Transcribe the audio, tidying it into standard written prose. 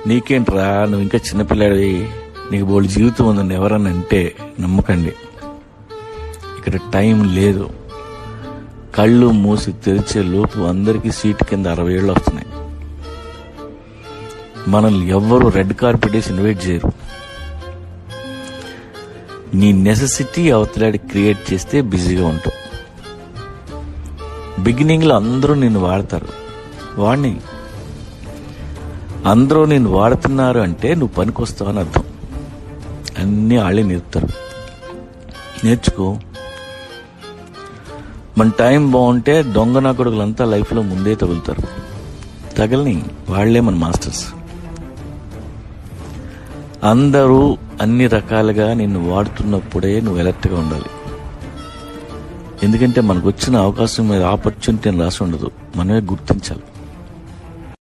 నీకేంట్రా నువ్వు ఇంకా చిన్నపిల్లాడివి, నీకు బోల్డ్ జీవితం ఉందని ఎవరన్నా అంటే నమ్మకండి. ఇక్కడ టైం లేదు. కళ్ళు మూసి తెరిచే లోపు అందరికీ సీటు కింద 60 ఏళ్ళు వస్తున్నాయి. మనల్ని ఎవ్వరూ రెడ్ కార్పెట్ వేసి ఇన్వైట్ చేయరు. నీ నెసెసిటీ అవతలాడి క్రియేట్ చేస్తే బిజీగా ఉంటావు. బిగినింగ్లో అందరూ నిన్ను వాడతారు, వాడిని అందరూ నేను వాడుతున్నారు అంటే నువ్వు పనికొస్తావు అని అర్థం. అన్నీ వాళ్ళే నేర్పుతారు, నేర్చుకో. మన టైం బాగుంటే దొంగ నా కొడుకులంతా లైఫ్లో ముందే తగులుతారు. తగలని వాళ్లే మన మాస్టర్స్. అందరూ అన్ని రకాలుగా నిన్ను వాడుతున్నప్పుడే నువ్వు అలర్ట్గా ఉండాలి. ఎందుకంటే మనకు వచ్చిన అవకాశం మీద ఆపర్చునిటీ అని రాసి ఉండదు, మనమే గుర్తించాలి.